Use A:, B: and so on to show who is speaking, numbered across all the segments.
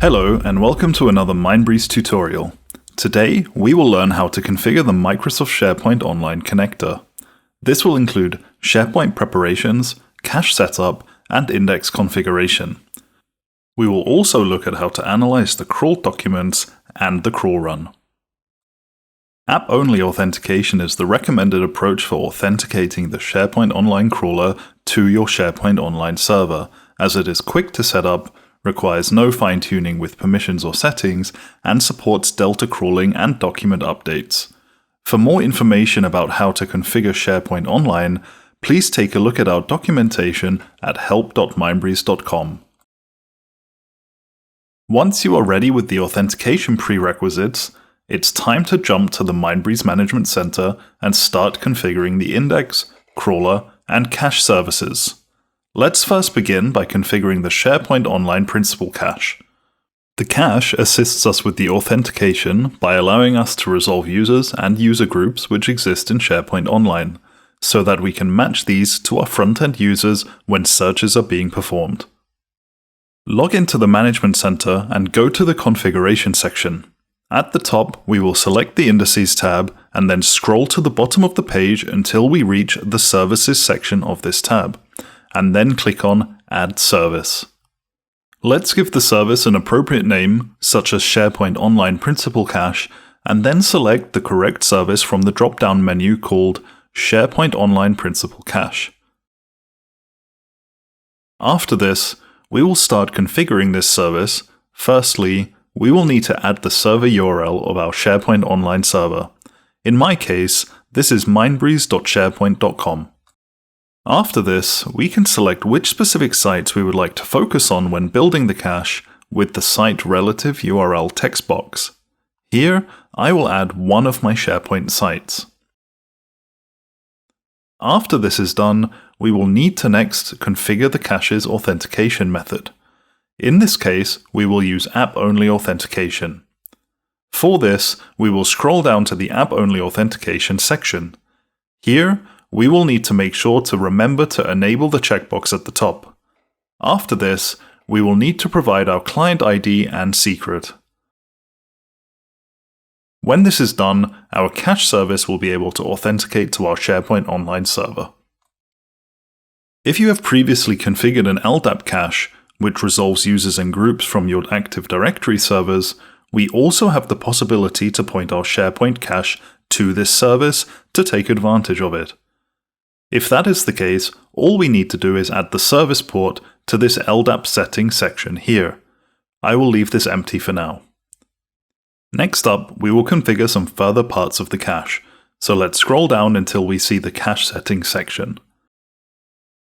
A: Hello and welcome to another Mindbreeze tutorial. Today we will learn how to configure the Microsoft SharePoint Online connector. This will include SharePoint preparations, cache setup, and index configuration. We will also look at how to analyze the crawled documents and the crawl run. App-only authentication is the recommended approach for authenticating the SharePoint Online crawler to your SharePoint Online server, as it is quick to set up, requires no fine-tuning with permissions or settings, and supports Delta crawling and document updates. For more information about how to configure SharePoint Online, please take a look at our documentation at help.mindbreeze.com. Once you are ready with the authentication prerequisites, it's time to jump to the Mindbreeze Management Center and start configuring the index, crawler, and cache services. Let's first begin by configuring the SharePoint Online Principal Cache. The cache assists us with the authentication by allowing us to resolve users and user groups which exist in SharePoint Online, so that we can match these to our front-end users when searches are being performed. Log into the Management Center and go to the Configuration section. At the top, we will select the Indices tab and then scroll to the bottom of the page until we reach the Services section of this tab, and then click on Add Service. Let's give the service an appropriate name, such as SharePoint Online Principal Cache, and then select the correct service from the drop-down menu called SharePoint Online Principal Cache. After this, we will start configuring this service. Firstly, we will need to add the server URL of our SharePoint Online server. In my case, this is mindbreeze.sharepoint.com. After this, we can select which specific sites we would like to focus on when building the cache with the site relative URL text box. Here, I will add one of my SharePoint sites. After this is done, we will need to next configure the cache's authentication method. In this case, we will use app-only authentication. For this, we will scroll down to the app-only authentication section. Here, we will need to make sure to remember to enable the checkbox at the top. After this, we will need to provide our client ID and secret. When this is done, our cache service will be able to authenticate to our SharePoint Online server. If you have previously configured an LDAP cache, which resolves users and groups from your Active Directory servers, we also have the possibility to point our SharePoint cache to this service to take advantage of it. If that is the case, all we need to do is add the service port to this LDAP settings section here. I will leave this empty for now. Next up, we will configure some further parts of the cache, so let's scroll down until we see the cache settings section.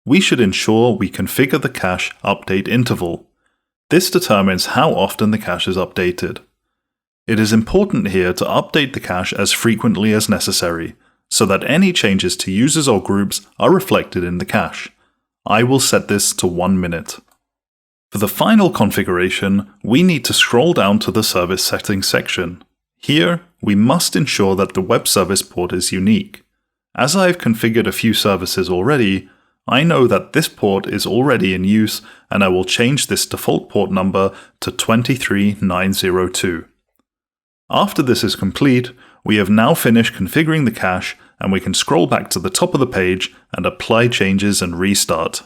A: We should ensure we configure the cache update interval. This determines how often the cache is updated. It is important here to update the cache as frequently as necessary, so that any changes to users or groups are reflected in the cache. I will set this to 1 minute. For the final configuration, we need to scroll down to the service settings section. Here, we must ensure that the web service port is unique. As I have configured a few services already, I know that this port is already in use, and I will change this default port number to 23902. After this is complete, we have now finished configuring the cache, and we can scroll back to the top of the page and apply changes and restart.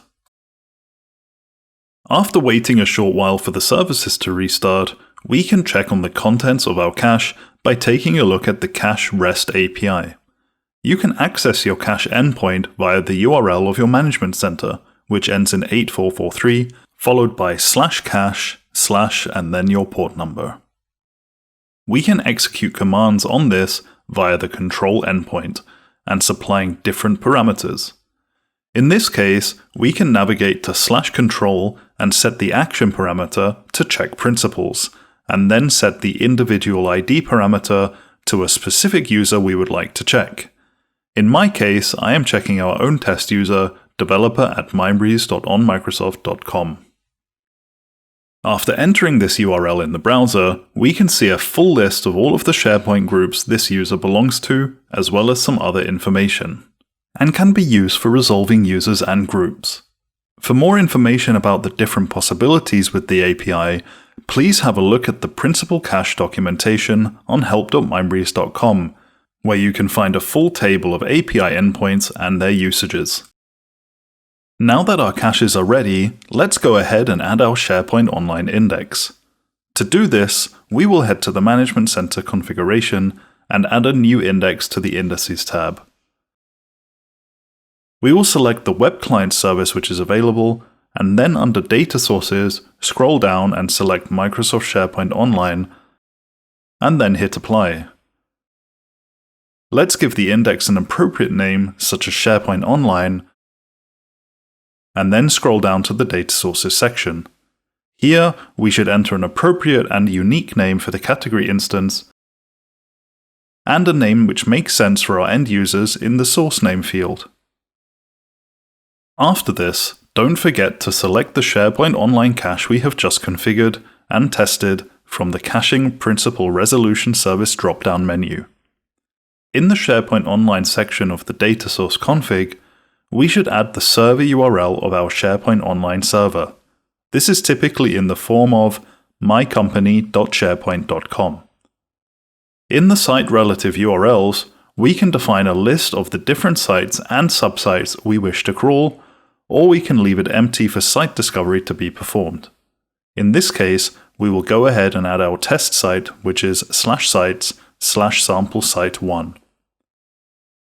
A: After waiting a short while for the services to restart, we can check on the contents of our cache by taking a look at the Cache REST API. You can access your cache endpoint via the URL of your management center, which ends in 8443, followed by /cache/ and then your port number. We can execute commands on this via the control endpoint and supplying different parameters. In this case, we can navigate to /control and set the action parameter to check principals, and then set the individual ID parameter to a specific user we would like to check. In my case, I am checking our own test user, developer@mindbreeze.onmicrosoft.com. After entering this URL in the browser, we can see a full list of all of the SharePoint groups this user belongs to, as well as some other information, and can be used for resolving users and groups. For more information about the different possibilities with the API, please have a look at the Principal Cache documentation on help.mindbreeze.com, where you can find a full table of API endpoints and their usages. Now that our caches are ready, let's go ahead and add our SharePoint Online index. To do this, we will head to the Management Center configuration and add a new index to the Indices tab. We will select the web client service which is available, and then under Data Sources, scroll down and select Microsoft SharePoint Online, and then hit Apply. Let's give the index an appropriate name such as SharePoint Online, and then scroll down to the Data Sources section. Here, we should enter an appropriate and unique name for the category instance, and a name which makes sense for our end users in the source name field. After this, don't forget to select the SharePoint Online cache we have just configured and tested from the Caching Principal Resolution Service drop-down menu. In the SharePoint Online section of the Data Source config, we should add the server URL of our SharePoint Online server. This is typically in the form of mycompany.sharepoint.com. In the site relative URLs, we can define a list of the different sites and subsites we wish to crawl, or we can leave it empty for site discovery to be performed. In this case, we will go ahead and add our test site, which is /sites/samplesite1.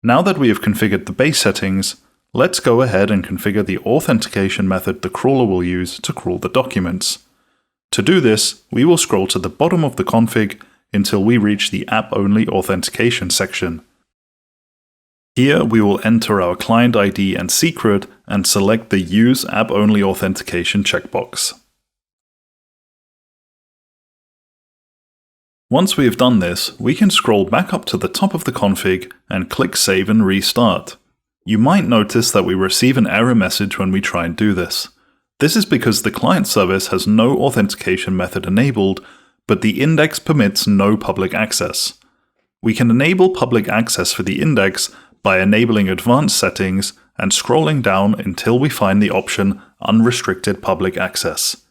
A: Now that we have configured the base settings, let's go ahead and configure the authentication method the crawler will use to crawl the documents. To do this, we will scroll to the bottom of the config until we reach the app-only authentication section. Here we will enter our client ID and secret and select the Use App-Only Authentication checkbox. Once we have done this, we can scroll back up to the top of the config and click Save and Restart. You might notice that we receive an error message when we try and do this. This is because the client service has no authentication method enabled, but the index permits no public access. We can enable public access for the index by enabling advanced settings and scrolling down until we find the option Unrestricted Public Access.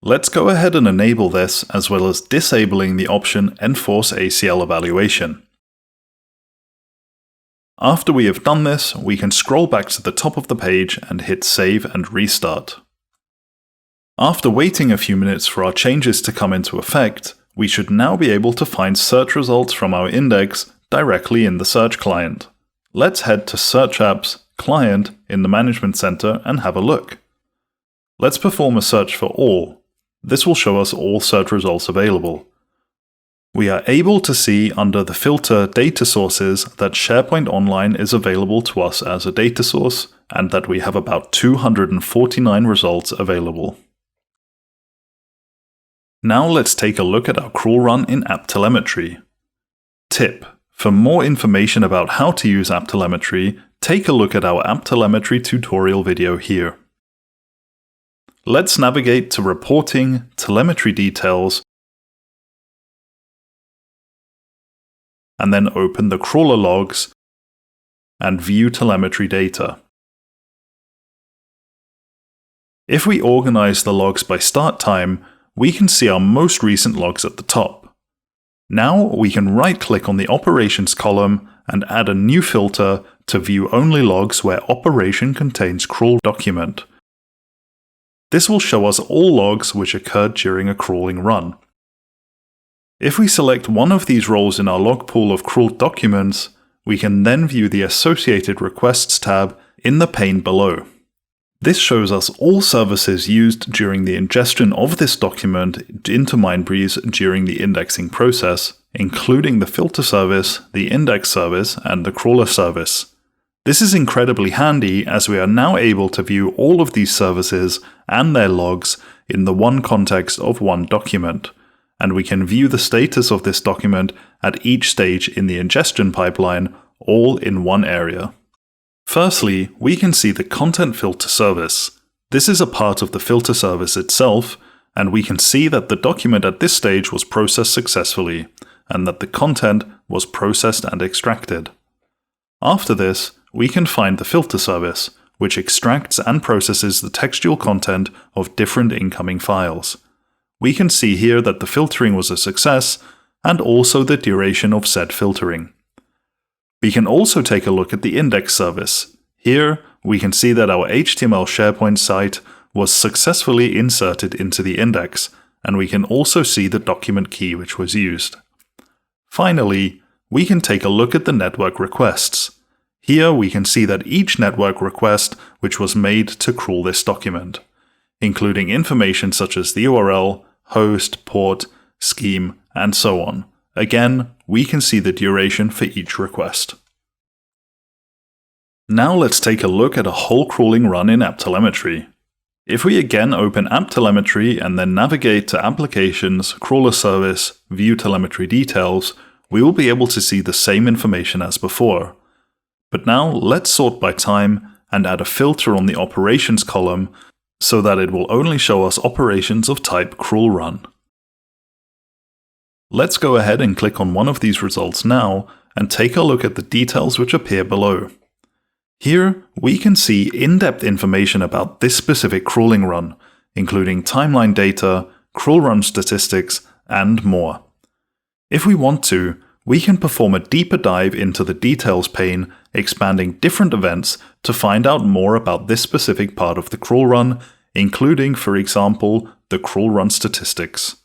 A: Let's go ahead and enable this, as well as disabling the option Enforce ACL Evaluation. After we have done this, we can scroll back to the top of the page and hit Save and Restart. After waiting a few minutes for our changes to come into effect, we should now be able to find search results from our index directly in the search client. Let's head to Search Apps, Client in the Management Center and have a look. Let's perform a search for all. This will show us all search results available. We are able to see under the filter Data Sources that SharePoint Online is available to us as a data source and that we have about 249 results available. Now let's take a look at our crawl run in AppTelemetry. Tip: for more information about how to use AppTelemetry, take a look at our AppTelemetry tutorial video here. Let's navigate to Reporting, Telemetry Details, and then open the crawler logs and view telemetry data. If we organize the logs by start time, we can see our most recent logs at the top. Now we can right-click on the Operations column and add a new filter to view only logs where operation contains crawl document. This will show us all logs which occurred during a crawling run. If we select one of these roles in our log pool of crawled documents, we can then view the Associated Requests tab in the pane below. This shows us all services used during the ingestion of this document into Mindbreeze during the indexing process, including the filter service, the index service, and the crawler service. This is incredibly handy as we are now able to view all of these services and their logs in the one context of one document, and we can view the status of this document at each stage in the ingestion pipeline, all in one area. Firstly, we can see the Content Filter service. This is a part of the filter service itself, and we can see that the document at this stage was processed successfully, and that the content was processed and extracted. After this, we can find the filter service, which extracts and processes the textual content of different incoming files. We can see here that the filtering was a success, and also the duration of said filtering. We can also take a look at the index service. Here, we can see that our HTML SharePoint site was successfully inserted into the index, and we can also see the document key which was used. Finally, we can take a look at the network requests. Here we can see that each network request which was made to crawl this document, including information such as the URL, host, port, scheme, and so on. Again, we can see the duration for each request. Now let's take a look at a whole crawling run in AppTelemetry. If we again open AppTelemetry and then navigate to Applications, Crawler Service, View Telemetry Details, we will be able to see the same information as before. But now let's sort by time and add a filter on the Operations column so that it will only show us operations of type crawl run. Let's go ahead and click on one of these results now and take a look at the details which appear below. Here we can see in-depth information about this specific crawling run, including timeline data, crawl run statistics, and more. If we want to, we can perform a deeper dive into the details pane, expanding different events to find out more about this specific part of the crawl run, including, for example, the crawl run statistics.